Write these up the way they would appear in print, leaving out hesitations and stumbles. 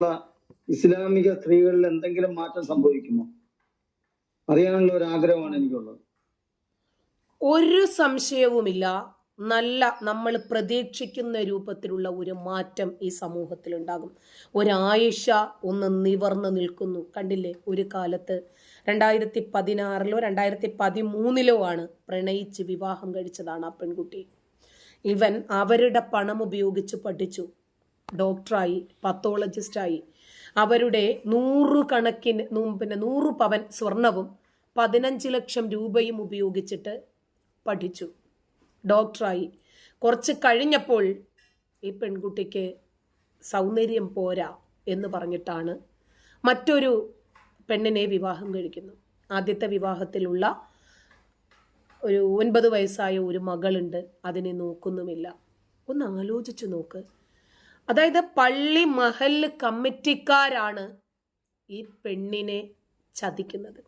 ഇസ്ലാമിക സ്ത്രീകളിൽ എന്തെങ്കിലും മാറ്റം സംഭവിക്കുമോ അറിയാനുള്ള ഒരു ആഗ്രഹമാണ് എനിക്കുള്ളത്. ഒരു സംശയവുമില്ല, നല്ല നമ്മൾ പ്രതീക്ഷിക്കുന്ന രൂപത്തിലുള്ള ഒരു മാറ്റം ഈ സമൂഹത്തിൽ ഉണ്ടാകും. ഒരായിഷ ഒന്ന് നിവർന്ന് നിൽക്കുന്നു. കണ്ടില്ലേ, ഒരു കാലത്ത് 2016 2013 ആണ് പ്രണയിച്ച് വിവാഹം കഴിച്ചതാണ് ആ പെൺകുട്ടി. ഇവൻ അവരുടെ പണം ഉപയോഗിച്ച് പഠിച്ചു, ഡോക്ടറായി, പത്തോളജിസ്റ്റായി. അവരുടെ 100 പവൻ സ്വർണവും 15 ലക്ഷം രൂപയും ഉപയോഗിച്ചിട്ട് പഠിച്ചു, ഡോക്ടറായി. കുറച്ച് കഴിഞ്ഞപ്പോൾ ഈ പെൺകുട്ടിക്ക് സൗന്ദര്യം പോരാ എന്ന് പറഞ്ഞിട്ടാണ് മറ്റൊരു പെണ്ണിനെ വിവാഹം കഴിക്കുന്നു. ആദ്യത്തെ വിവാഹത്തിലുള്ള ഒരു 9 വയസ്സായ ഒരു മകളുണ്ട്, അതിനെ നോക്കുന്നുമില്ല. ഒന്ന് ആലോചിച്ചു നോക്ക്. അതായത് പള്ളി മഹല്ല് കമ്മിറ്റിക്കാരാണ് ഈ പെണ്ണിനെ ചതിക്കുന്നത്.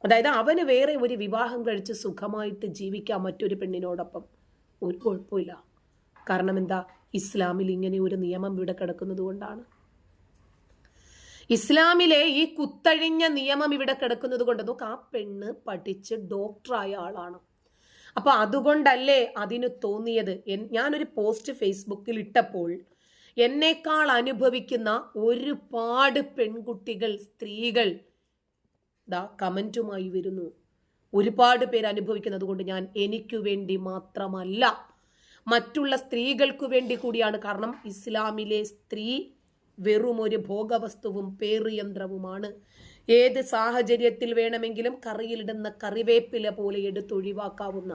അതായത് അവന് വേറെ ഒരു വിവാഹം കഴിച്ച് സുഖമായിട്ട് ജീവിക്കാം മറ്റൊരു പെണ്ണിനോടൊപ്പം, ഒരു കുഴപ്പമില്ല. കാരണം എന്താ, ഇസ്ലാമിൽ ഇങ്ങനെ ഒരു നിയമം ഇവിടെ കിടക്കുന്നത് കൊണ്ടാണ്. ഇസ്ലാമിലെ ഈ കുത്തഴിഞ്ഞ നിയമം ഇവിടെ കിടക്കുന്നത് കൊണ്ട്. നോക്ക്, ആ പെണ്ണ് പഠിച്ച് ഡോക്ടറായ ആളാണ്. അപ്പൊ അതുകൊണ്ടല്ലേ അതിന് തോന്നിയത്. ഞാനൊരു പോസ്റ്റ് ഫേസ്ബുക്കിൽ ഇട്ടപ്പോൾ എന്നേക്കാൾ അനുഭവിക്കുന്ന ഒരുപാട് പെൺകുട്ടികൾ, സ്ത്രീകൾ കമന്റുമായി വരുന്നു. ഒരുപാട് പേര് അനുഭവിക്കുന്നത് കൊണ്ട് ഞാൻ എനിക്ക് വേണ്ടി മാത്രമല്ല, മറ്റുള്ള സ്ത്രീകൾക്ക് വേണ്ടി കൂടിയാണ്. കാരണം ഇസ്ലാമിലെ സ്ത്രീ വെറും ഒരു ഭോഗവസ്തുവും പേറുയന്ത്രവുമാണ്. ഏത് സാഹചര്യത്തിൽ വേണമെങ്കിലും കറിയിലിടുന്ന കറിവേപ്പില പോലെ എടുത്തൊഴിവാക്കാവുന്ന,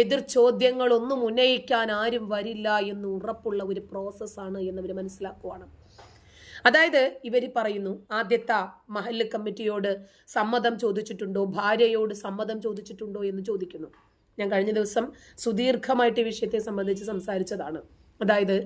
എതിർ ചോദ്യങ്ങളൊന്നും ഉന്നയിക്കാൻ ആരും വരില്ല എന്ന് ഉറപ്പുള്ള ഒരു പ്രോസസ്സാണ് എന്നവർ മനസ്സിലാക്കുവാണ്. അതായത് ഇവർ പറയുന്നു, ആദ്യത്തെ മഹല്ല് കമ്മിറ്റിയോട് സമ്മതം ചോദിച്ചിട്ടുണ്ടോ, ഭാര്യയോട് സമ്മതം ചോദിച്ചിട്ടുണ്ടോ എന്ന് ചോദിക്കുന്നു. ഞാൻ കഴിഞ്ഞ ദിവസം സുദീർഘമായിട്ട് ഈ വിഷയത്തെ സംബന്ധിച്ച് സംസാരിച്ചതാണ്. അതായത്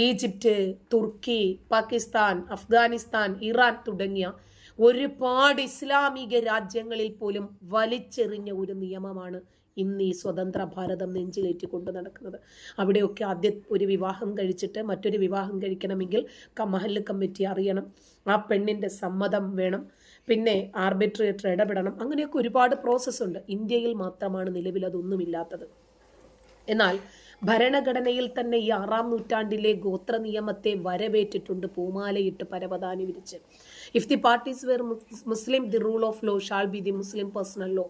ഈജിപ്റ്റ്, തുർക്കി, പാകിസ്ഥാൻ, അഫ്ഗാനിസ്ഥാൻ, ഇറാൻ തുടങ്ങിയ ഒരുപാട് ഇസ്ലാമിക രാജ്യങ്ങളിൽ പോലും വലിച്ചെറിഞ്ഞ ഒരു നിയമമാണ് ഇന്ന് ഈ സ്വതന്ത്ര ഭാരതം നെഞ്ചിലേറ്റി കൊണ്ട് നടക്കുന്നത്. അവിടെയൊക്കെ ആദ്യം ഒരു വിവാഹം കഴിച്ചിട്ട് മറ്റൊരു വിവാഹം കഴിക്കണമെങ്കിൽ മഹല്ല് കമ്മിറ്റി അറിയണം, ആ പെണ്ണിൻ്റെ സമ്മതം വേണം, പിന്നെ ആർബിട്രേറ്റർ ഇടപെടണം. അങ്ങനെയൊക്കെ ഒരുപാട് പ്രോസസ്സ് ഉണ്ട്. ഇന്ത്യയിൽ മാത്രമാണ് നിലവിൽ അതൊന്നുമില്ലാത്തത്. എന്നാൽ ഭരണഘടനയിൽ തന്നെ ഈ 6-ാം നൂറ്റാണ്ടിലെ ഗോത്ര നിയമത്തെ വരവേറ്റിട്ടുണ്ട്, പൂമാലയിട്ട് പരവതാനി വിരിച്ച്. If the parties were Muslim, the rule of law shall be the Muslim personal law.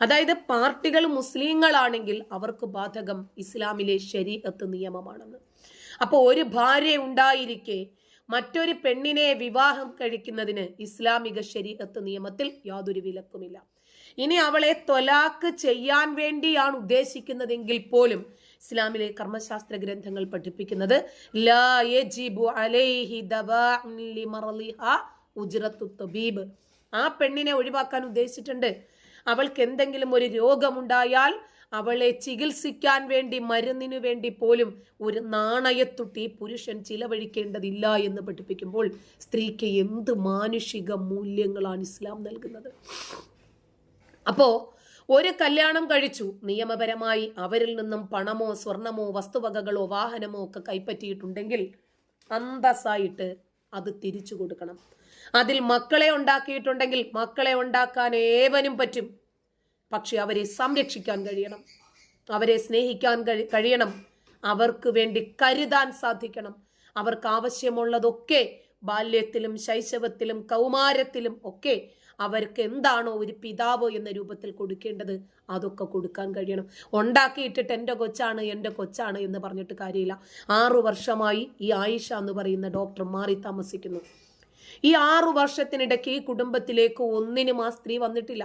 അതായത് പാർട്ടികൾ മുസ്ലിങ്ങളാണെങ്കിൽ അവർക്ക് ബാധകം ഇസ്ലാമിലെ ശരീഅത്ത് നിയമമാണെന്ന്. അപ്പോൾ ഒരു ഭാര്യ ഉണ്ടായിരിക്കെ മറ്റൊരു പെണ്ണിനെ വിവാഹം കഴിക്കുന്നതിന് ഇസ്ലാമിക ശരീഅത്ത് നിയമത്തിൽ യാതൊരു വിലക്കുമില്ല. ഇനി അവളെ ത്വലാക്ക് ചെയ്യാൻ വേണ്ടിയാണ് ഉദ്ദേശിക്കുന്നതെങ്കിൽ പോലും ഇസ്ലാമിലെ കർമ്മശാസ്ത്ര ഗ്രന്ഥങ്ങൾ പഠിപ്പിക്കുന്നത് ലാ യജിബു അലൈഹി ദവാഉൻ ലിമർളിഹാ ഉജ്റത്തു തബീബ്. ആ പെണ്ണിനെ ഒഴിവാക്കാൻ ഉദ്ദേശിച്ചിട്ടുണ്ട്. അവൾക്ക് എന്തെങ്കിലും ഒരു രോഗമുണ്ടായാൽ അവളെ ചികിത്സിക്കാൻ വേണ്ടി, മരുന്നിനു വേണ്ടി പോലും ഒരു നാണയത്തുട്ടി പുരുഷൻ ചിലവഴിക്കേണ്ടതില്ല എന്ന് പഠിപ്പിക്കുമ്പോൾ സ്ത്രീക്ക് എന്ത് മാനുഷിക മൂല്യങ്ങളാണ് ഇസ്ലാം നൽകുന്നത്. അപ്പോ ഒരു കല്യാണം കഴിച്ചു, നിയമപരമായി അവരിൽ നിന്നും പണമോ സ്വർണമോ വസ്തുവകകളോ വാഹനമോ ഒക്കെ കൈപ്പറ്റിയിട്ടുണ്ടെങ്കിൽ അന്തസ്സായിട്ട് അത് തിരിച്ചു കൊടുക്കണം. അതിൽ മക്കളെ ഉണ്ടാക്കിയിട്ടുണ്ടെങ്കിൽ മക്കളെ ഉണ്ടാക്കാൻ ഏവനും പറ്റും. പക്ഷെ അവരെ സംരക്ഷിക്കാൻ കഴിയണം, അവരെ സ്നേഹിക്കാൻ കഴിയണം, അവർക്ക് വേണ്ടി കരുതാൻ സാധിക്കണം. അവർക്ക് ആവശ്യമുള്ളതൊക്കെ ബാല്യത്തിലും ശൈശവത്തിലും കൗമാരത്തിലും ഒക്കെ അവർക്ക് എന്താണോ ഒരു പിതാവ് എന്ന രൂപത്തിൽ കൊടുക്കേണ്ടത് അതൊക്കെ കൊടുക്കാൻ കഴിയണം. ഉണ്ടാക്കിയിട്ടിട്ട് എൻ്റെ കൊച്ചാണ് എന്ന് പറഞ്ഞിട്ട് കാര്യമില്ല. 6 വർഷമായി ഈ ആയിഷ എന്ന് പറയുന്ന ഡോക്ടർ മാറി താമസിക്കുന്നു. ഈ 6 വർഷത്തിനിടയ്ക്ക് ഈ കുടുംബത്തിലേക്ക് ഒന്നിനും ആ സ്ത്രീ വന്നിട്ടില്ല.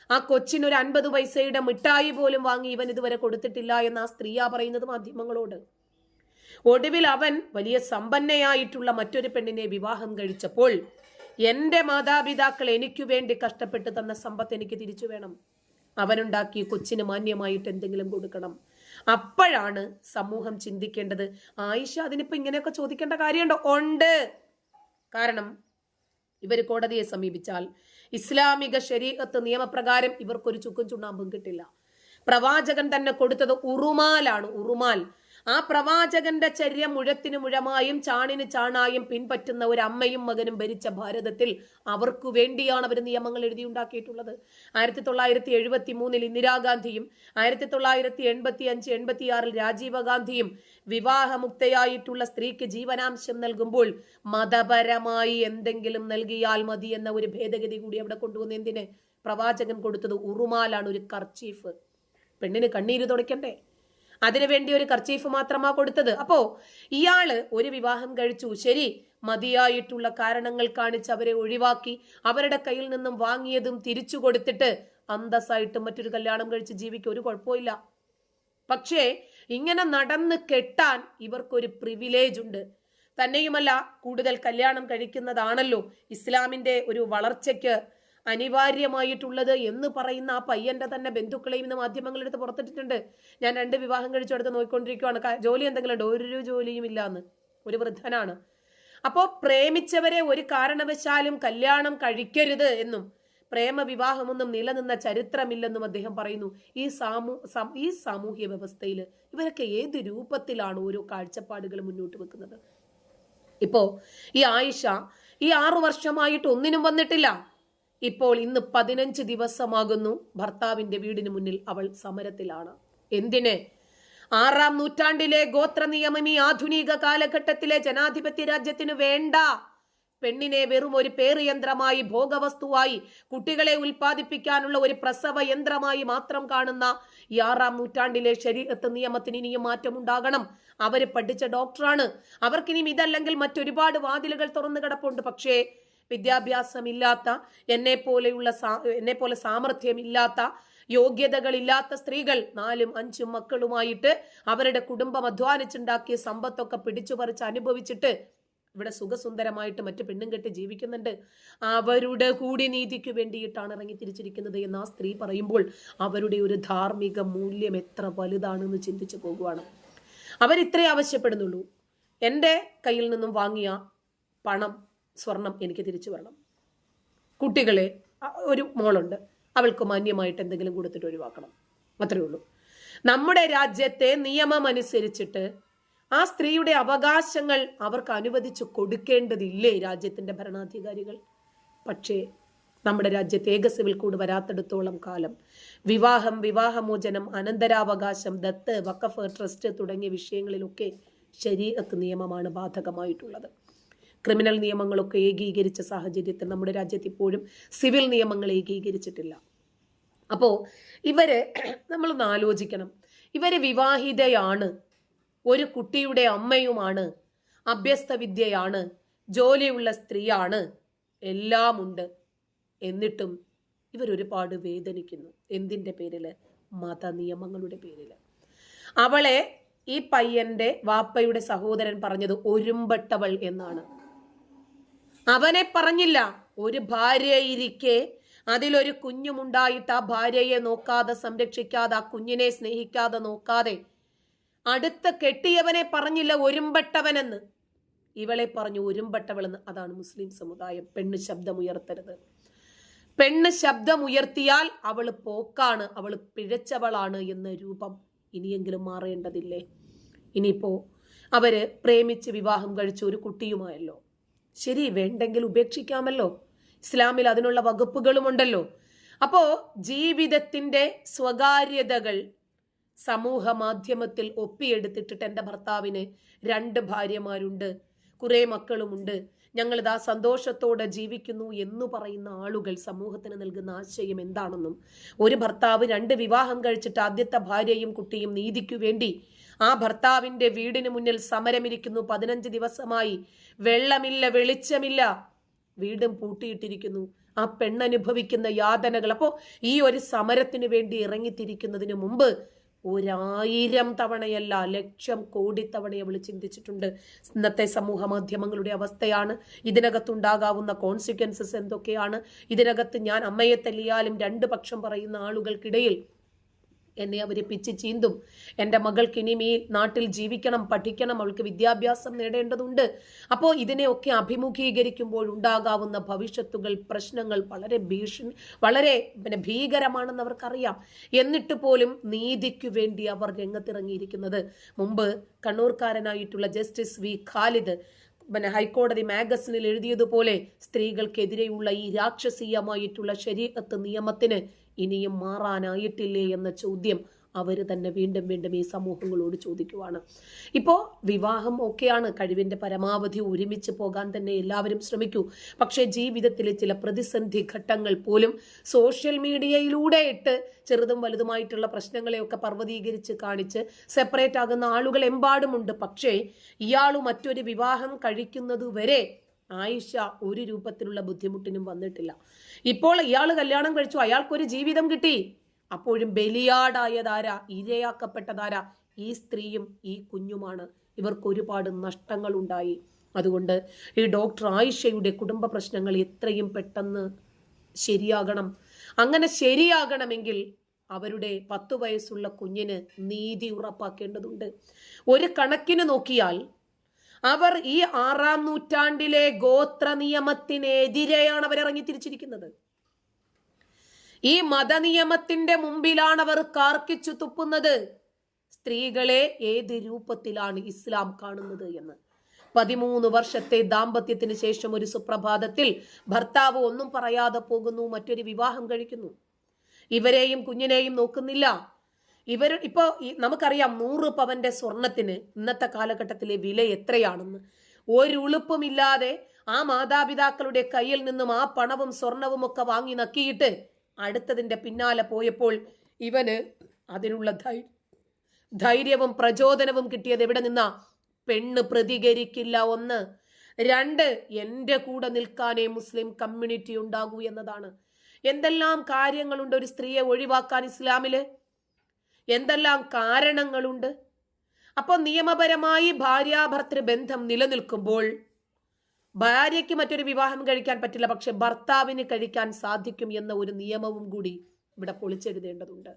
ആ കൊച്ചിനൊരു 50 പൈസയുടെ മിഠായി പോലും വാങ്ങി ഇവൻ ഇതുവരെ കൊടുത്തിട്ടില്ല എന്ന് ആ സ്ത്രീയാ പറയുന്നത് മാധ്യമങ്ങളോട്. ഒടുവിൽ അവൻ വലിയ സമ്പന്നയായിട്ടുള്ള മറ്റൊരു പെണ്ണിനെ വിവാഹം കഴിച്ചപ്പോൾ എൻ്റെ മാതാപിതാക്കൾ എനിക്ക് വേണ്ടി കഷ്ടപ്പെട്ട് തന്ന സമ്പത്ത് എനിക്ക് തിരിച്ചു വേണം, അവനുണ്ടാക്കി കൊച്ചിന് മാന്യമായിട്ട് എന്തെങ്കിലും കൊടുക്കണം. അപ്പോഴാണ് സമൂഹം ചിന്തിക്കേണ്ടത്, ആയിഷ അതിനിപ്പോ ഇങ്ങനെയൊക്കെ ചോദിക്കേണ്ട കാര്യമുണ്ടോ? ഉണ്ട്. കാരണം ഇവർ കോടതിയെ സമീപിച്ചാൽ ഇസ്ലാമിക ശരീഅത്ത് നിയമപ്രകാരം ഇവർക്കൊരു ചുക്കും ചുണ്ണാമ്പും കിട്ടില്ല. പ്രവാചകൻ തന്നെ കൊടുത്തത് ഉറുമാലാണ്, ഉറുമാൽ. ആ പ്രവാചകന്റെ ചര്യ മുഴത്തിന് മുഴമായും ചാണിന് ചാണായും പിൻപറ്റുന്ന ഒരു അമ്മയും മകനും ഭരിച്ച ഭാരതത്തിൽ അവർക്ക് വേണ്ടിയാണ് അവർ നിയമങ്ങൾ എഴുതിയുണ്ടാക്കിയിട്ടുള്ളത്. 1973 ഇന്ദിരാഗാന്ധിയും 1985-86 രാജീവ് ഗാന്ധിയും വിവാഹമുക്തയായിട്ടുള്ള സ്ത്രീക്ക് ജീവനാംശം നൽകുമ്പോൾ മതപരമായി എന്തെങ്കിലും നൽകിയാൽ മതി എന്ന ഒരു ഭേദഗതി കൂടി അവിടെ കൊണ്ടുവന്ന് എന്തിന്? പ്രവാചകൻ കൊടുത്തത് ഉറുമാലാണ്, ഒരു കർച്ചീഫ്. പെണ്ണിന് കണ്ണീര് തുടയ്ക്കണ്ടേ? അതിനുവേണ്ടി ഒരു കർച്ചീഫ് മാത്രമാ കൊടുത്തത്. അപ്പോ ഇയാള് ഒരു വിവാഹം കഴിച്ചു, ശരി, മതിയായിട്ടുള്ള കാരണങ്ങൾ കാണിച്ച് അവരെ ഒഴിവാക്കി, അവരുടെ കയ്യിൽ നിന്നും വാങ്ങിയതും തിരിച്ചു കൊടുത്തിട്ട് അന്തസ്സായിട്ട് മറ്റൊരു കല്യാണം കഴിച്ച് ജീവിക്കുക, ഒരു കുഴപ്പമില്ല. പക്ഷേ ഇങ്ങനെ നടന്ന് കെട്ടാൻ ഇവർക്കൊരു പ്രിവിലേജ് ഉണ്ട്. തന്നെയുമല്ല, കൂടുതൽ കല്യാണം കഴിക്കുന്നതാണല്ലോ ഇസ്ലാമിന്റെ ഒരു വളർച്ചയ്ക്ക് അനിവാര്യമായിട്ടുള്ളത് എന്ന് പറയുന്ന ആ പയ്യന്റെ തന്നെ ബന്ധുക്കളെയും ഇന്ന് മാധ്യമങ്ങളെടുത്ത് പുറത്തിട്ടിട്ടുണ്ട്. ഞാൻ 2 വിവാഹം കഴിച്ചു അടുത്ത് നോക്കിക്കൊണ്ടിരിക്കുകയാണ്, ജോലി എന്തെങ്കിലും ഉണ്ടോ? ഒരു ജോലിയും ഇല്ലാന്ന്, ഒരു വൃദ്ധനാണ്. അപ്പോ പ്രേമിച്ചവരെ ഒരു കാരണവശാലും കല്യാണം കഴിക്കരുത് എന്നും പ്രേമവിവാഹമൊന്നും നിലനിന്ന ചരിത്രമില്ലെന്നും അദ്ദേഹം പറയുന്നു. ഈ സാമൂഹ്യ വ്യവസ്ഥയിൽ ഇവരൊക്കെ ഏത് രൂപത്തിലാണ് ഓരോ കാഴ്ചപ്പാടുകൾ മുന്നോട്ട് വെക്കുന്നത്? ഇപ്പോ ഈ ആയിഷ ഈ 6 വർഷമായിട്ട് ഒന്നിനും വന്നിട്ടില്ല. ഇപ്പോൾ ഇന്ന് 15 ദിവസമാകുന്നു ഭർത്താവിന്റെ വീടിന് മുന്നിൽ അവൾ സമരത്തിലാണ്. എന്തിന്? 6-ാം നൂറ്റാണ്ടിലെ ഗോത്ര നിയമം ഈ ആധുനിക കാലഘട്ടത്തിലെ ജനാധിപത്യ രാജ്യത്തിന് വേണ്ട. പെണ്ണിനെ വെറും ഒരു പേറുയന്ത്രമായി, ഭോഗവസ്തുവായി, കുട്ടികളെ ഉൽപ്പാദിപ്പിക്കാനുള്ള ഒരു പ്രസവ യന്ത്രമായി മാത്രം കാണുന്ന ഈ 6-ാം നൂറ്റാണ്ടിലെ ശരീഅത്ത് നിയമത്തിന് ഇനിയും മാറ്റമുണ്ടാകണം. അവര് പഠിച്ച ഡോക്ടറാണ്, അവർക്കിനിയും ഇതല്ലെങ്കിൽ മറ്റൊരുപാട് വാതിലുകൾ തുറന്നു കിടപ്പുണ്ട്. പക്ഷേ വിദ്യാഭ്യാസമില്ലാത്ത, എന്നെ പോലെ സാമർഥ്യമില്ലാത്ത, യോഗ്യതകളില്ലാത്ത സ്ത്രീകൾ 4ഉം 5ഉം മക്കളുമായിട്ട് അവരുടെ കുടുംബം അധ്വാനിച്ചുണ്ടാക്കിയ സമ്പത്തൊക്കെ പിടിച്ചു പറിച്ച് അനുഭവിച്ചിട്ട് ഇവിടെ സുഖസുന്ദരമായിട്ട് മറ്റു പെണ്ണും കെട്ടി ജീവിക്കുന്നുണ്ട്. അവരുടെ കൂടി നീതിക്ക് വേണ്ടിയിട്ടാണ് ഇറങ്ങി തിരിച്ചിരിക്കുന്നത് എന്ന് ആ സ്ത്രീ പറയുമ്പോൾ അവരുടെ ഒരു ധാർമ്മിക മൂല്യം എത്ര വലുതാണെന്ന് ചിന്തിച്ചു പോകുവാണ്. അവരിത്രേ ആവശ്യപ്പെടുന്നുള്ളൂ, എൻ്റെ കയ്യിൽ നിന്നും വാങ്ങിയ പണം, സ്വർണം എനിക്ക് തിരിച്ചു വരണം. കുട്ടികളെ, ഒരു മോളുണ്ട്, അവൾക്ക് മാന്യമായിട്ട് എന്തെങ്കിലും കൊടുത്തിട്ട് ഒഴിവാക്കണം, അത്രേ ഉള്ളൂ. നമ്മുടെ രാജ്യത്തെ നിയമം അനുസരിച്ചിട്ട് ആ സ്ത്രീയുടെ അവകാശങ്ങൾ അവർക്ക് അനുവദിച്ചു കൊടുക്കേണ്ടതില്ലേ രാജ്യത്തിന്റെ ഭരണാധികാരികൾ? പക്ഷേ നമ്മുടെ രാജ്യത്ത് ഏക സിവിൽ കോഡ് വരാത്തിടത്തോളം കാലം വിവാഹം, വിവാഹമോചനം, അനന്തരാവകാശം, ദത്ത്, വഖഫ്, ട്രസ്റ്റ് തുടങ്ങിയ വിഷയങ്ങളിലൊക്കെ ശരീഅത്ത് നിയമമാണ് ബാധകമായിട്ടുള്ളത്. ക്രിമിനൽ നിയമങ്ങളൊക്കെ ഏകീകരിച്ച സാഹചര്യത്തിൽ നമ്മുടെ രാജ്യത്ത് ഇപ്പോഴും സിവിൽ നിയമങ്ങൾ ഏകീകരിച്ചിട്ടില്ല. അപ്പോ നമ്മളൊന്ന് ആലോചിക്കണം, ഇവര് വിവാഹിതയാണ്, ഒരു കുട്ടിയുടെ അമ്മയുമാണ്, അഭ്യസ്ത വിദ്യയാണ്, ജോലിയുള്ള സ്ത്രീയാണ്, എല്ലാം ഉണ്ട്. എന്നിട്ടും ഇവരൊരുപാട് വേദനിക്കുന്നു. എന്തിൻ്റെ പേരില്? മത നിയമങ്ങളുടെ പേരില്. അവളെ ഈ പയ്യന്റെ വാപ്പയുടെ സഹോദരൻ പറഞ്ഞത് ഒരുമ്പെട്ടവൾ എന്നാണ്. അവനെ പറഞ്ഞില്ല. ഒരു ഭാര്യയിരിക്കെ അതിലൊരു കുഞ്ഞുമുണ്ടായിട്ട് ആ ഭാര്യയെ നോക്കാതെ, സംരക്ഷിക്കാതെ, ആ കുഞ്ഞിനെ സ്നേഹിക്കാതെ, നോക്കാതെ അടുത്ത കെട്ടിയവനെ പറഞ്ഞില്ല ഒരുമ്പെട്ടവനെന്ന്, ഇവളെ പറഞ്ഞു ഒരുമ്പെട്ടവളെന്ന്. അതാണ് മുസ്ലിം സമുദായം. പെണ്ണ് ശബ്ദമുയർത്തരുത്. പെണ്ണ് ശബ്ദമുയർത്തിയാൽ അവള് പോക്കാണ്, അവള് പിഴച്ചവളാണ് എന്ന രൂപം ഇനിയെങ്കിലും മാറേണ്ടതില്ലേ? ഇനിയിപ്പോ അവര് പ്രേമിച്ച് വിവാഹം കഴിച്ച ഒരു കുട്ടിയുമായല്ലോ, ശരി, വേണ്ടെങ്കിൽ ഉപേക്ഷിക്കാമല്ലോ. ഇസ്ലാമിൽ അതിനുള്ള വകുപ്പുകളുമുണ്ടല്ലോ. അപ്പോ ജീവിതത്തിന്റെ സ്വകാര്യതകൾ സമൂഹ മാധ്യമത്തിൽ ഒപ്പിയെടുത്തിട്ടിട്ട് എൻ്റെ ഭർത്താവിന് 2 ഭാര്യമാരുണ്ട്, കുറെ മക്കളുമുണ്ട്, ഞങ്ങളിതാ സന്തോഷത്തോടെ ജീവിക്കുന്നു എന്ന് പറയുന്ന ആളുകൾ സമൂഹത്തിന് നൽകുന്ന ആശയം എന്താണെന്നും, ഒരു ഭർത്താവ് 2 വിവാഹം കഴിച്ചിട്ട് ആദ്യത്തെ ഭാര്യയും കുട്ടിയും നീതിക്കു വേണ്ടി ആ ഭർത്താവിന്റെ വീടിന് മുന്നിൽ സമരമിരിക്കുന്നു. 15 ദിവസമായി വെള്ളമില്ല, വെളിച്ചമില്ല, വീടും പൂട്ടിയിട്ടിരിക്കുന്നു. ആ പെണ്ണനുഭവിക്കുന്ന യാതനകൾ. അപ്പോൾ ഈ ഒരു സമരത്തിന് വേണ്ടി ഇറങ്ങിത്തിരിക്കുന്നതിന് മുമ്പ് 1000 തവണയല്ല, 1,00,000 കോടി തവണ അവൾ ചിന്തിച്ചിട്ടുണ്ട്. ഇന്നത്തെ സമൂഹ മാധ്യമങ്ങളുടെ അവസ്ഥയാണ്, ഇതിനകത്തുണ്ടാകാവുന്ന കോൺസിക്വൻസസ് എന്തൊക്കെയാണ്, ഇതിനകത്ത് ഞാൻ അമ്മയെ തല്ലിയാലും 2 പക്ഷം പറയുന്ന ആളുകൾക്കിടയിൽ എന്നെ അവർ പിച്ച് ചീന്തും. എൻ്റെ മകൾക്ക് ഇനിയും ഈ നാട്ടിൽ ജീവിക്കണം, പഠിക്കണം, അവൾക്ക് വിദ്യാഭ്യാസം നേടേണ്ടതുണ്ട്. അപ്പോൾ ഇതിനെയൊക്കെ അഭിമുഖീകരിക്കുമ്പോൾ ഉണ്ടാകാവുന്ന ഭവിഷ്യത്തുകൾ, പ്രശ്നങ്ങൾ വളരെ ഭീകരമാണെന്ന് അവർക്കറിയാം. എന്നിട്ട് പോലും നീതിക്കു വേണ്ടി അവർ രംഗത്തിറങ്ങിയിരിക്കുന്നത്. മുമ്പ് കണ്ണൂർക്കാരനായിട്ടുള്ള ജസ്റ്റിസ് വി ഖാലിദ് ഹൈക്കോടതി മാഗസിനിൽ എഴുതിയതുപോലെ സ്ത്രീകൾക്കെതിരെയുള്ള ഈ രാക്ഷസീയമായിട്ടുള്ള ശരീഅത്ത് നിയമത്തിന് ഇനിയും മാറാനായിട്ടില്ലേ എന്ന ചോദ്യം അവർ തന്നെ വീണ്ടും വീണ്ടും ഈ സമൂഹങ്ങളോട് ചോദിക്കുവാണ്. ഇപ്പോൾ വിവാഹം ഒക്കെയാണ്, കഴിവിൻ്റെ പരമാവധി ഒരുമിച്ച് പോകാൻ തന്നെ എല്ലാവരും ശ്രമിക്കൂ. പക്ഷേ ജീവിതത്തിലെ ചില പ്രതിസന്ധി ഘട്ടങ്ങൾ പോലും സോഷ്യൽ മീഡിയയിലൂടെ ഇട്ട് ചെറുതും വലുതുമായിട്ടുള്ള പ്രശ്നങ്ങളെയൊക്കെ പർവ്വതീകരിച്ച് കാണിച്ച് സെപ്പറേറ്റ് ആകുന്ന ആളുകൾ എമ്പാടുമുണ്ട്. പക്ഷേ ഇയാൾ മറ്റൊരു വിവാഹം കഴിക്കുന്നതുവരെ ആയിഷ ഒരു രൂപത്തിലുള്ള ബുദ്ധിമുട്ടിനും വന്നിട്ടില്ല. ഇപ്പോൾ ഇയാൾ കല്യാണം കഴിച്ചു, അയാൾക്കൊരു ജീവിതം കിട്ടി. അപ്പോഴും ബലിയാടായതാരാ, ഇരയാക്കപ്പെട്ടതാരാ? ഈ സ്ത്രീയും ഈ കുഞ്ഞുമാണ്. ഇവർക്ക് ഒരുപാട് നഷ്ടങ്ങൾ ഉണ്ടായി. അതുകൊണ്ട് ഈ ഡോക്ടർ ആയിഷയുടെ കുടുംബ പ്രശ്നങ്ങൾ എത്രയും പെട്ടെന്ന് ശരിയാകണം. അങ്ങനെ ശരിയാകണമെങ്കിൽ അവരുടെ 10 വയസ്സുള്ള കുഞ്ഞിന് നീതി ഉറപ്പാക്കേണ്ടതുണ്ട്. ഒരു കണക്കിന് നോക്കിയാൽ അവർ ഈ 6-ാം നൂറ്റാണ്ടിലെ ഗോത്ര നിയമത്തിനെതിരെയാണ് അവർ ഇറങ്ങി തിരിച്ചിരിക്കുന്നത്. ഈ മതനിയമത്തിന്റെ മുമ്പിലാണ് അവർ കാർക്കിച്ചു തുപ്പുന്നത്. സ്ത്രീകളെ ഏത് രൂപത്തിലാണ് ഇസ്ലാം കാണുന്നത് എന്ന്. 13 വർഷത്തെ ദാമ്പത്യത്തിന് ശേഷം ഒരു സുപ്രഭാതത്തിൽ ഭർത്താവ് ഒന്നും പറയാതെ പോകുന്നു, മറ്റൊരു വിവാഹം കഴിക്കുന്നു. ഇവരെയും കുഞ്ഞിനെയും നോക്കുന്നില്ല. ഇപ്പോ നമുക്കറിയാം 100 പവന്റെ സ്വർണത്തിന് ഇന്നത്തെ കാലഘട്ടത്തിലെ വില എത്രയാണെന്ന്. ഒരു ഉളുപ്പുമില്ലാതെ ആ മാതാപിതാക്കളുടെ കയ്യിൽ നിന്നും ആ പണവും സ്വർണവും ഒക്കെ വാങ്ങി നക്കിയിട്ട് അടുത്തതിന്റെ പിന്നാലെ പോയപ്പോൾ ഇവന് അതിനുള്ള ധൈര്യവും പ്രചോദനവും കിട്ടിയത് എവിടെ നിന്നാ? പെണ്ണ് പ്രതികരിക്കില്ല, 1. 2, എൻ്റെ കൂടെ നിൽക്കാനേ മുസ്ലിം കമ്മ്യൂണിറ്റി ഉണ്ടാകൂ എന്നതാണ്. എന്തെല്ലാം കാര്യങ്ങളുണ്ട് ഒരു സ്ത്രീയെ ഒഴിവാക്കാൻ ഇസ്ലാമില്, എന്തെല്ലാം കാരണങ്ങളുണ്ട്. അപ്പോൾ നിയമപരമായി ഭാര്യാഭർത്തൃ ബന്ധം നിലനിൽക്കുമ്പോൾ ഭാര്യയ്ക്ക് മറ്റൊരു വിവാഹം കഴിക്കാൻ പറ്റില്ല, പക്ഷെ ഭർത്താവിന് കഴിക്കാൻ സാധിക്കും എന്ന ഒരു നിയമവും കൂടി ഇവിടെ പൊളിച്ചെഴുതേണ്ടതുണ്ട്.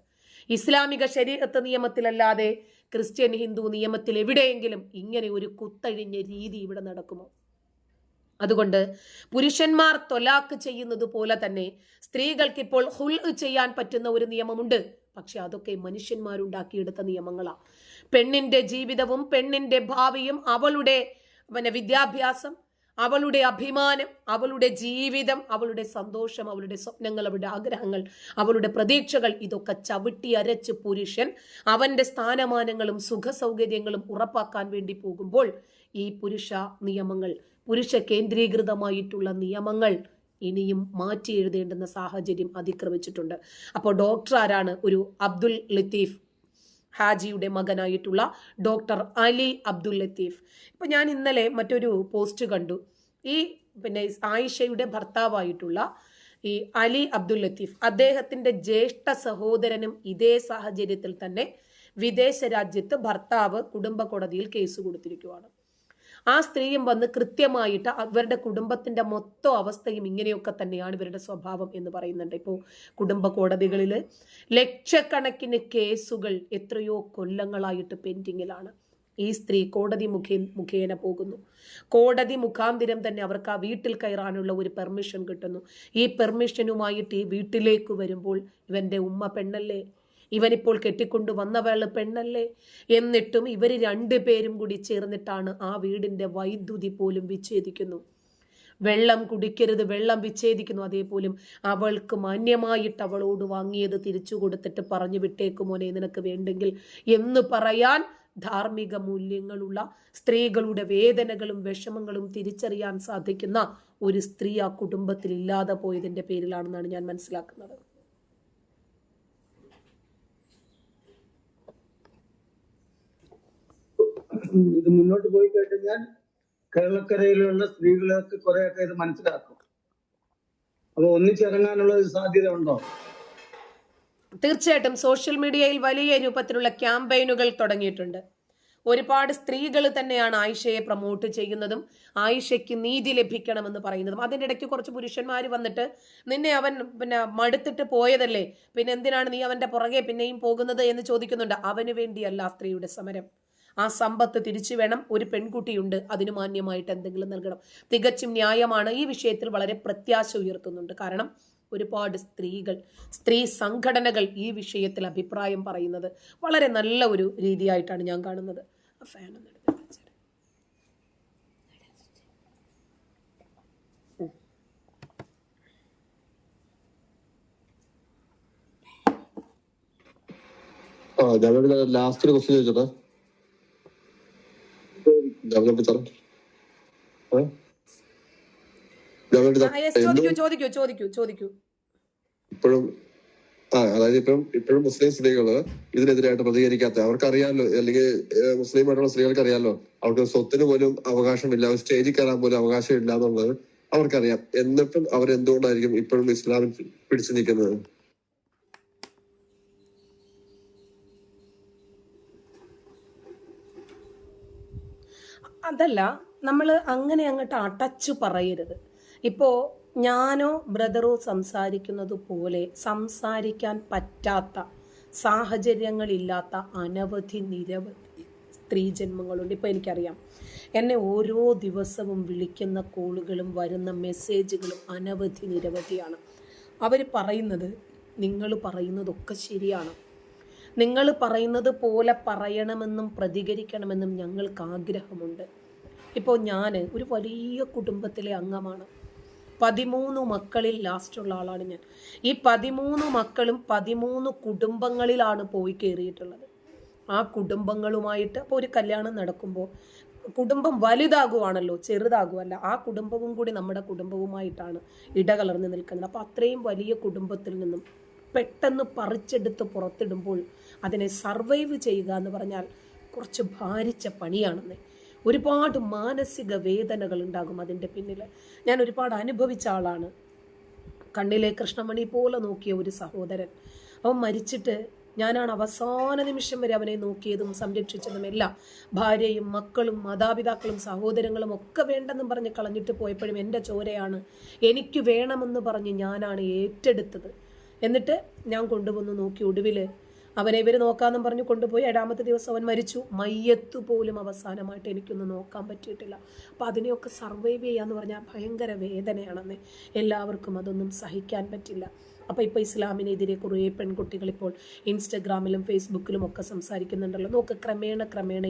ഇസ്ലാമിക ശരീഅത്ത് നിയമത്തിലല്ലാതെ ക്രിസ്ത്യൻ ഹിന്ദു നിയമത്തിൽ എവിടെയെങ്കിലും ഇങ്ങനെ ഒരു കുത്തഴിഞ്ഞ രീതി ഇവിടെ നടക്കുമോ? അതുകൊണ്ട് പുരുഷന്മാർ തൊലാക്ക് ചെയ്യുന്നത് പോലെ തന്നെ സ്ത്രീകൾക്ക് ഇപ്പോൾ ഹുൽ ചെയ്യാൻ പറ്റുന്ന ഒരു നിയമമുണ്ട്. പക്ഷെ അതൊക്കെ മനുഷ്യന്മാരുണ്ടാക്കിയെടുത്ത നിയമങ്ങളാണ്. പെണ്ണിന്റെ ജീവിതവും പെണ്ണിന്റെ ഭാവിയും അവളുടെ വിദ്യാഭ്യാസം, അവളുടെ അഭിമാനം, അവളുടെ ജീവിതം, അവളുടെ സന്തോഷം, അവളുടെ സ്വപ്നങ്ങൾ, അവളുടെ ആഗ്രഹങ്ങൾ, അവളുടെ പ്രതീക്ഷകൾ, ഇതൊക്കെ ചവിട്ടി അരച്ച് പുരുഷൻ അവന്റെ സ്ഥാനമാനങ്ങളും സുഖ സൗകര്യങ്ങളും ഉറപ്പാക്കാൻ വേണ്ടി പോകുമ്പോൾ ഈ പുരുഷ നിയമങ്ങൾ, പുരുഷ കേന്ദ്രീകൃതമായിട്ടുള്ള നിയമങ്ങൾ ഇനിയും മാറ്റി എഴുതേണ്ടുന്ന സാഹചര്യം അതിക്രമിച്ചിട്ടുണ്ട്. അപ്പോൾ ഡോക്ടർ ആരാണ്? ഒരു അബ്ദുൽ ലത്തീഫ് ഹാജിയുടെ മകനായിട്ടുള്ള ഡോക്ടർ അലി അബ്ദുൽ ലത്തീഫ്. ഇപ്പൊ ഞാൻ ഇന്നലെ മറ്റൊരു പോസ്റ്റ് കണ്ടു. ഈ ആയിഷയുടെ ഭർത്താവായിട്ടുള്ള ഈ അലി അബ്ദുൽ ലത്തീഫ്, അദ്ദേഹത്തിന്റെ ജ്യേഷ്ഠ സഹോദരനും ഇതേ സാഹചര്യത്തിൽ തന്നെ വിദേശ രാജ്യത്ത് ഭർത്താവ് കുടുംബ കോടതിയിൽ കേസ് കൊടുത്തിരിക്കുകയാണ്. ആ സ്ത്രീയും വന്ന് കൃത്യമായിട്ട് അവരുടെ കുടുംബത്തിന്റെ മൊത്തം അവസ്ഥയും ഇങ്ങനെയൊക്കെ തന്നെയാണ് ഇവരുടെ സ്വഭാവം എന്ന് പറയുന്നുണ്ട്. ഇപ്പോൾ കുടുംബ കോടതികളിൽ ലക്ഷക്കണക്കിന് കേസുകൾ എത്രയോ കൊല്ലങ്ങളായിട്ട് പെൻഡിങ്ങിലാണ്. ഈ സ്ത്രീ കോടതി മുഖേന പോകുന്നു. കോടതി മുഖാന്തിരം തന്നെ അവർക്ക് ആ വീട്ടിൽ കയറാനുള്ള ഒരു പെർമിഷൻ കിട്ടുന്നു. ഈ പെർമിഷനുമായിട്ട് ഈ വീട്ടിലേക്ക് വരുമ്പോൾ ഇവന്റെ ഉമ്മ പെണ്ണല്ലേ, ഇവനിപ്പോൾ കെട്ടിക്കൊണ്ടു വന്നവള് പെണ്ണല്ലേ, എന്നിട്ടും ഇവർ 2 പേരും കൂടി ചേർന്നിട്ടാണ് ആ വീടിന്റെ വൈദ്യുതി പോലും വിച്ഛേദിക്കുന്നു. വെള്ളം കുടിക്കരുത്, വെള്ളം വിച്ഛേദിക്കുന്നു. അതേപോലും അവൾക്ക് മാന്യമായിട്ട് അവളോട് വാങ്ങിയത് തിരിച്ചു കൊടുത്തിട്ട് പറഞ്ഞു വിട്ടേക്കുമോനെ നിനക്ക് വേണ്ടെങ്കിൽ എന്ന് പറയാൻ ധാർമ്മിക മൂല്യങ്ങളുള്ള, സ്ത്രീകളുടെ വേദനകളും വിഷമങ്ങളും തിരിച്ചറിയാൻ സാധിക്കുന്ന ഒരു സ്ത്രീ ആ കുടുംബത്തിൽ ഇല്ലാതെ പോയതിന്റെ പേരിലാണെന്നാണ് ഞാൻ മനസ്സിലാക്കുന്നത്. ഇത് മുന്നോട്ട് പോയി കഴിഞ്ഞാൽ കേരളക്കരയിലുള്ള സ്ത്രീകളൊക്കെ കുറെയൊക്കെ ഇത് മനസ്സിലാക്കും. അപ്പൊ ഒന്നിച്ചിറങ്ങാനുള്ള ഒരു സാധ്യത ഉണ്ടോ? തീർച്ചയായിട്ടും സോഷ്യൽ മീഡിയയിൽ വലിയ രൂപത്തിലുള്ള ക്യാമ്പയിനുകൾ തുടങ്ങിയിട്ടുണ്ട്. ഒരുപാട് സ്ത്രീകൾ തന്നെയാണ് ആയിഷയെ പ്രൊമോട്ട് ചെയ്യുന്നതും ആയിഷയ്ക്ക് നീതി ലഭിക്കണമെന്ന് പറയുന്നതും. അതിൻ്റെ ഇടയ്ക്ക് കുറച്ച് പുരുഷന്മാർ വന്നിട്ട് നിന്നെ അവൻ മടുത്തിട്ട് പോയതല്ലേ, പിന്നെ എന്തിനാണ് നീ അവന്റെ പുറകെ പിന്നെയും പോകുന്നത് എന്ന് ചോദിക്കുന്നുണ്ട്. അവന് വേണ്ടിയല്ല ആ സ്ത്രീയുടെ സമരം. ആ സമ്പത്ത് തിരിച്ചു വേണം. ഒരു പെൺകുട്ടിയുണ്ട്, അതിന് മാന്യമായിട്ട് എന്തെങ്കിലും നൽകണം. തികച്ചും ന്യായമാണ്. ഈ വിഷയത്തിൽ വളരെ പ്രത്യാശ ഉയർത്തുന്നുണ്ട്. കാരണം ഒരുപാട് സ്ത്രീ സംഘടനകൾ ഈ വിഷയത്തിൽ അഭിപ്രായം പറയുന്നത് വളരെ നല്ല ഒരു രീതിയായിട്ടാണ് ഞാൻ കാണുന്നത്. ഫാൻ ഒന്ന് എടുത്ത് വെച്ചേരെ. ലാസ്റ്റ് ഒരു ക്വസ്റ്റ്യൻ ചോദിച്ചോട്ടെ. ഇപ്പോഴും അതായത് ഇപ്പോഴും മുസ്ലിം സ്ത്രീകള് ഇതിനെതിരായിട്ട് പ്രതികരിക്കാത്ത, അവർക്കറിയാലോ, അല്ലെങ്കിൽ മുസ്ലിമായിട്ടുള്ള സ്ത്രീകൾക്ക് അറിയാലോ അവർക്ക് സ്വത്തിന് പോലും അവകാശമില്ല, സ്റ്റേജിൽ കയറാൻ പോലും അവകാശം ഇല്ല എന്നുള്ളത് അവർക്കറിയാം. എന്നിട്ടും അവരെന്തുകൊണ്ടായിരിക്കും ഇപ്പോഴും ഇസ്ലാമിൽ പിടിച്ചു നിൽക്കുന്നത്? അതല്ല, നമ്മൾ അങ്ങനെ അങ്ങോട്ട് അടച്ചു പറയരുത്. ഇപ്പോൾ ഞാനോ ബ്രദറോ സംസാരിക്കുന്നത് പോലെ സംസാരിക്കാൻ പറ്റാത്ത സാഹചര്യങ്ങളില്ലാത്ത നിരവധി സ്ത്രീജന്മങ്ങളുണ്ട്. ഇപ്പോൾ എനിക്കറിയാം, എന്നെ ഓരോ ദിവസവും വിളിക്കുന്ന കോളുകളും വരുന്ന മെസ്സേജുകളും നിരവധിയാണ്. അവർ പറയുന്നത്, നിങ്ങൾ പറയുന്നതൊക്കെ ശരിയാണ്, നിങ്ങൾ പറയുന്നത് പോലെ പറയണമെന്നും പ്രതികരിക്കണമെന്നും ഞങ്ങൾക്ക് ആഗ്രഹമുണ്ട്. ഇപ്പോൾ ഞാൻ ഒരു വലിയ കുടുംബത്തിലെ അംഗമാണ്. 13 മക്കളിൽ ലാസ്റ്റുള്ള ആളാണ് ഞാൻ. ഈ 13 മക്കളും 13 കുടുംബങ്ങളിലാണ് പോയി കയറിയിട്ടുള്ളത്. ആ കുടുംബങ്ങളുമായിട്ട് അപ്പോൾ ഒരു കല്യാണം നടക്കുമ്പോൾ കുടുംബം വലുതാകുവാണല്ലോ, ചെറുതാകുമല്ല. ആ കുടുംബവും കൂടി നമ്മുടെ കുടുംബവുമായിട്ടാണ് ഇടകലർന്ന് നിൽക്കുന്നത്. അപ്പോൾ അത്രയും വലിയ കുടുംബത്തിൽ നിന്നും പെട്ടെന്ന് പറിച്ചെടുത്ത് പുറത്തിടുമ്പോൾ അതിനെ സർവൈവ് ചെയ്യുക എന്ന് പറഞ്ഞാൽ കുറച്ച് ഭാരിച്ച പണിയാണെന്ന്. ഒരുപാട് മാനസിക വേദനകൾ ഉണ്ടാകും അതിൻ്റെ പിന്നിൽ. ഞാൻ ഒരുപാട് അനുഭവിച്ച ആളാണ്. കണ്ണിലെ കൃഷ്ണമണി പോലെ നോക്കിയ ഒരു സഹോദരൻ, അവൻ മരിച്ചിട്ട് ഞാനാണ് അവസാന നിമിഷം വരെ അവനെ നോക്കിയതും സംരക്ഷിച്ചതും എല്ലാം. ഭാര്യയും മക്കളും മാതാപിതാക്കളും സഹോദരങ്ങളും ഒക്കെ വേണ്ടെന്നും പറഞ്ഞ് കളഞ്ഞിട്ട് പോയപ്പോഴും എൻ്റെ ചോരയാണ്, എനിക്ക് വേണമെന്ന് പറഞ്ഞ് ഞാനാണ് ഏറ്റെടുത്തത്. എന്നിട്ട് ഞാൻ കൊണ്ടുവന്ന് നോക്കി. ഒടുവിൽ അവനെ ഇവർ നോക്കാമെന്നും പറഞ്ഞ് കൊണ്ടുപോയി. 7ാമത്തെ ദിവസം അവൻ മരിച്ചു. മയ്യത്ത് പോലും അവസാനമായിട്ട് എനിക്കൊന്നും നോക്കാൻ പറ്റിയിട്ടില്ല. അപ്പം അതിനെയൊക്കെ സർവൈവ് ചെയ്യാന്ന് പറഞ്ഞാൽ ഭയങ്കര വേദനയാണെന്ന്. എല്ലാവർക്കും അതൊന്നും സഹിക്കാൻ പറ്റില്ല. അപ്പോൾ ഇപ്പോൾ ഇസ്ലാമിനെതിരെ കുറേ പെൺകുട്ടികൾ ഇപ്പോൾ ഇൻസ്റ്റഗ്രാമിലും ഫേസ്ബുക്കിലും ഒക്കെ സംസാരിക്കുന്നുണ്ടല്ലോ. നോക്ക്, ക്രമേണ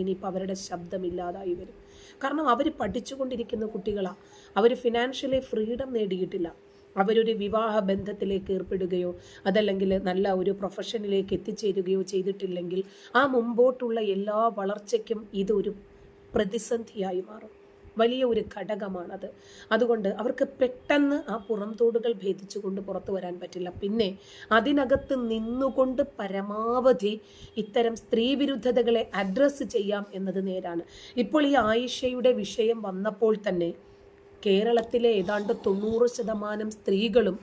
ഇനിയിപ്പോൾ അവരുടെ ശബ്ദമില്ലാതായി വരും. കാരണം അവർ പഠിച്ചുകൊണ്ടിരിക്കുന്ന കുട്ടികളാണ്. അവർ ഫിനാൻഷ്യലി ഫ്രീഡം നേടിയിട്ടില്ല. അവരൊരു വിവാഹ ബന്ധത്തിലേക്ക് ഏർപ്പെടുകയോ അതല്ലെങ്കിൽ നല്ല ഒരു പ്രൊഫഷനിലേക്ക് എത്തിച്ചേരുകയോ ചെയ്തിട്ടില്ലെങ്കിൽ ആ മുമ്പോട്ടുള്ള എല്ലാ വളർച്ചയ്ക്കും ഇതൊരു പ്രതിസന്ധിയായി മാറും. വലിയ ഒരു ഘടകമാണത്. അതുകൊണ്ട് അവർക്ക് പെട്ടെന്ന് ആ പുറംതോടുകൾ ഭേദിച്ചുകൊണ്ട് പുറത്തു വരാൻ പറ്റില്ല. പിന്നെ അതിനകത്ത് നിന്നുകൊണ്ട് പരമാവധി ഇത്തരം സ്ത്രീവിരുദ്ധതകളെ അഡ്രസ്സ് ചെയ്യാം എന്നത് നേരാണ്. ഇപ്പോൾ ഈ ആയിഷയുടെ വിഷയം വന്നപ്പോൾ തന്നെ കേരളത്തിലെ ഏതാണ്ട് 90% സ്ത്രീകളും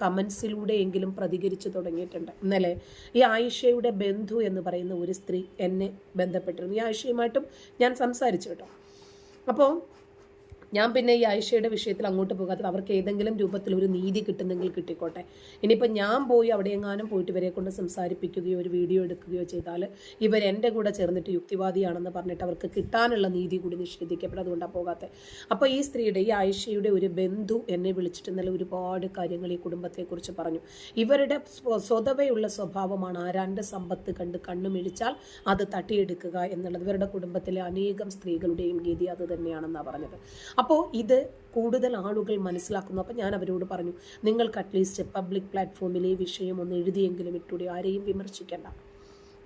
കമൻസിലൂടെയെങ്കിലും പ്രതികരിച്ചു തുടങ്ങിയിട്ടുണ്ട്. ഇന്നലെ ഈ ആയിഷയുടെ ബന്ധു എന്ന് പറയുന്ന ഒരു സ്ത്രീ എന്നെ ബന്ധപ്പെട്ടിരുന്നു. ഈ ആയിഷയുമായിട്ടും ഞാൻ സംസാരിച്ചു കേട്ടോ. അപ്പോൾ ഞാൻ പിന്നെ ഈ ആയിഷയുടെ വിഷയത്തിൽ അങ്ങോട്ട് പോകാത്തത് അവർക്ക് ഏതെങ്കിലും രൂപത്തിൽ ഒരു നീതി കിട്ടുന്നെങ്കിൽ കിട്ടിക്കോട്ടെ. ഇനിയിപ്പോൾ ഞാൻ പോയി അവിടെയെങ്ങാനും പോയിട്ട് ഇവരെ കൊണ്ട് സംസാരിപ്പിക്കുകയോ ഒരു വീഡിയോ എടുക്കുകയോ ചെയ്താൽ ഇവരെൻ്റെ കൂടെ ചേർന്നിട്ട് യുക്തിവാദിയാണെന്ന് പറഞ്ഞിട്ട് അവർക്ക് കിട്ടാനുള്ള നീതി കൂടി നിഷേധിക്കപ്പെടും. അതുകൊണ്ടാണ് പോകാത്തത്. അപ്പോൾ ഈ സ്ത്രീയുടെ, ഈ ആയിഷയുടെ ഒരു ബന്ധു എന്നെ വിളിച്ചിട്ട് ഇന്നലെ ഒരുപാട് കാര്യങ്ങൾ ഈ കുടുംബത്തെക്കുറിച്ച് പറഞ്ഞു. ഇവരുടെ സ്വതവേയുള്ള സ്വഭാവമാണ് ആരാൻ്റെ സമ്പത്ത് കണ്ട് കണ്ണുമിഴിച്ചാൽ അത് തട്ടിയെടുക്കുക എന്നുള്ളത്. ഇവരുടെ കുടുംബത്തിലെ അനേകം സ്ത്രീകളുടെയും ഗതി അത് തന്നെയാണെന്നാണ് പറഞ്ഞത്. അപ്പോൾ ഇത് കൂടുതൽ ആളുകൾ മനസ്സിലാക്കുന്നു. അപ്പോൾ ഞാൻ അവരോട് പറഞ്ഞു, നിങ്ങൾക്ക് അറ്റ്ലീസ്റ്റ് പബ്ലിക് പ്ലാറ്റ്ഫോമിൽ ഈ വിഷയം ഒന്ന് എഴുതിയെങ്കിലും ഇട്ടൂടെ. ആരെയും വിമർശിക്കേണ്ട,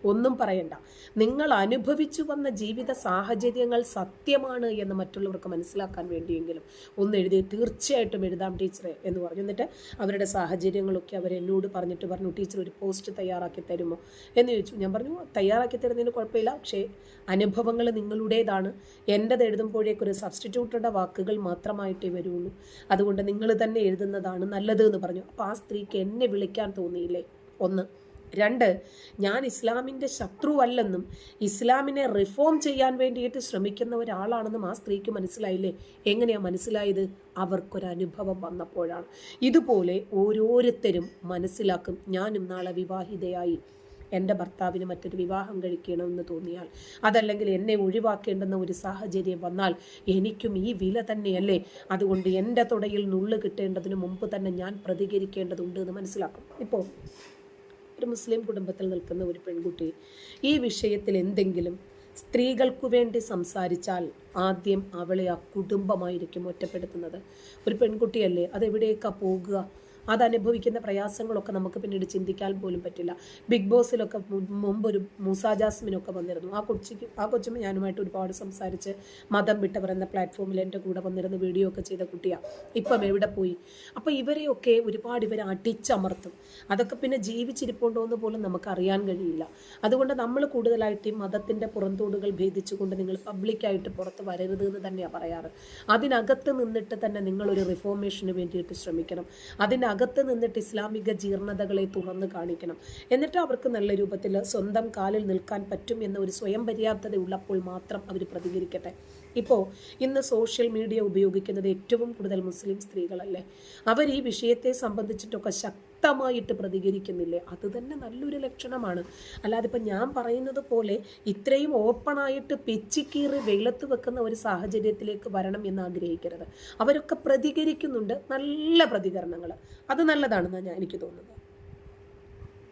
ഒന്നും പറയണ്ട. നിങ്ങൾ അനുഭവിച്ചു വന്ന ജീവിത സാഹചര്യങ്ങൾ സത്യമാണ് എന്ന് മറ്റുള്ളവർക്ക് മനസ്സിലാക്കാൻ വേണ്ടിയെങ്കിലും ഒന്ന് എഴുതി. തീർച്ചയായിട്ടും എഴുതാം ടീച്ചറെ എന്ന് പറഞ്ഞു. എന്നിട്ട് അവരുടെ സാഹചര്യങ്ങളൊക്കെ അവരെന്നോട് പറഞ്ഞു, ടീച്ചർ ഒരു പോസ്റ്റ് തയ്യാറാക്കി തരുമോ എന്ന് ചോദിച്ചു. ഞാൻ പറഞ്ഞു, തയ്യാറാക്കി തരുന്നതിന് കുഴപ്പമില്ല, പക്ഷേ അനുഭവങ്ങൾ നിങ്ങളുടേതാണ്. എൻ്റെത് എഴുതുമ്പോഴേക്കൊരു സബ്സ്റ്റിറ്റ്യൂട്ടറുടെ വാക്കുകൾ മാത്രമായിട്ടേ വരുള്ളൂ. അതുകൊണ്ട് നിങ്ങൾ തന്നെ എഴുതുന്നതാണ് നല്ലത് എന്ന് പറഞ്ഞു. അപ്പോൾ ആ സ്ത്രീക്ക് എന്നെ വിളിക്കാൻ തോന്നിയില്ലേ? ഒന്ന്. 2, ഞാൻ ഇസ്ലാമിൻ്റെ ശത്രുവല്ലെന്നും ഇസ്ലാമിനെ റിഫോം ചെയ്യാൻ വേണ്ടിയിട്ട് ശ്രമിക്കുന്ന ഒരാളാണെന്നും ആ സ്ത്രീക്ക് മനസ്സിലായില്ലേ? എങ്ങനെയാണ് മനസ്സിലായത്? അവർക്കൊരനുഭവം വന്നപ്പോഴാണ്. ഇതുപോലെ ഓരോരുത്തരും മനസ്സിലാക്കും. ഞാനും നാളെ വിവാഹിതയായി എൻ്റെ ഭർത്താവിന് മറ്റൊരു വിവാഹം കഴിക്കണമെന്ന് തോന്നിയാൽ, അതല്ലെങ്കിൽ എന്നെ ഒഴിവാക്കേണ്ടുന്ന ഒരു സാഹചര്യം വന്നാൽ എനിക്കും ഈ വില തന്നെയല്ലേ, അതുകൊണ്ട് എൻ്റെ തുടയിൽ നുള്ളു കിട്ടേണ്ടതിന് മുമ്പ് തന്നെ ഞാൻ പ്രതികരിക്കേണ്ടതുണ്ട് എന്ന് മനസ്സിലാക്കും. ഇപ്പോൾ ഒരു മുസ്ലിം കുടുംബത്തിൽ നിൽക്കുന്ന ഒരു പെൺകുട്ടി ഈ വിഷയത്തിൽ എന്തെങ്കിലും സ്ത്രീകൾക്കു വേണ്ടി സംസാരിച്ചാൽ ആദ്യം അവളെ ആ കുടുംബമായിരിക്കും ഒറ്റപ്പെടുത്തുന്നത്. ഒരു പെൺകുട്ടിയല്ലേ, അതെവിടേക്കാണ് പോകുക? അതനുഭവിക്കുന്ന പ്രയാസങ്ങളൊക്കെ നമുക്ക് പിന്നീട് ചിന്തിക്കാൻ പോലും പറ്റില്ല. ബിഗ് ബോസിലൊക്കെ മുമ്പ് ഒരു മൂസ ജാസ്മിനൊക്കെ വന്നിരുന്നു. ആ കൊച്ചുമ്മ ഞാനുമായിട്ട് ഒരുപാട് സംസാരിച്ച് മതം വിട്ടവർ എന്ന പ്ലാറ്റ്ഫോമിൽ എൻ്റെ കൂടെ വന്നിരുന്ന വീഡിയോ ഒക്കെ ചെയ്ത കുട്ടിയാണ്. ഇപ്പം എവിടെ പോയി? അപ്പോൾ ഇവരെയൊക്കെ ഒരുപാട് ഇവരെ അടിച്ചമർത്തും. അതൊക്കെ പിന്നെ ജീവിച്ചിരിപ്പുണ്ടോ എന്ന് പോലും നമുക്ക് അറിയാൻ കഴിയില്ല. അതുകൊണ്ട് നമ്മൾ കൂടുതലായിട്ട് ഈ മതത്തിൻ്റെ പുറന്തോടുകൾ ഭേദിച്ചുകൊണ്ട് നിങ്ങൾ പബ്ലിക്കായിട്ട് പുറത്ത് വരരുത് എന്ന് തന്നെയാണ് പറയാറ്. അതിനകത്ത് നിന്നിട്ട് തന്നെ നിങ്ങളൊരു റിഫോർമേഷന് വേണ്ടിയിട്ട് ശ്രമിക്കണം. അതിനകത്ത് നിന്നിട്ട് ഇസ്ലാമിക ജീർണതകളെ തുറന്ന് കാണിക്കണം. എന്നിട്ട് അവർക്ക് നല്ല രൂപത്തിൽ സ്വന്തം കാലിൽ നിൽക്കാൻ പറ്റും എന്ന ഒരു സ്വയം പര്യാപ്തത ഉള്ളപ്പോൾ മാത്രം അവർ പ്രതികരിക്കട്ടെ. ഇപ്പോൾ ഇന്ന് സോഷ്യൽ മീഡിയ ഉപയോഗിക്കുന്നത് ഏറ്റവും കൂടുതൽ മുസ്ലിം സ്ത്രീകളല്ലേ? അവർ ഈ വിഷയത്തെ സംബന്ധിച്ചിട്ടൊക്കെ ശക്തമായിട്ട് പ്രതികരിക്കുന്നില്ലേ? അത് തന്നെ നല്ലൊരു ലക്ഷണമാണ്. അല്ലാതെ ഇപ്പം ഞാൻ പറയുന്നത് പോലെ ഇത്രയും ഓപ്പണായിട്ട് പെച്ചിക്കീറി വെയിലത്ത് വെക്കുന്ന ഒരു സാഹചര്യത്തിലേക്ക് വരണം എന്ന് ആഗ്രഹിക്കരുത്. അവരൊക്കെ പ്രതികരിക്കുന്നുണ്ട്, നല്ല പ്രതികരണങ്ങൾ. അത് നല്ലതാണെന്നാണ് എനിക്ക് തോന്നുന്നത്.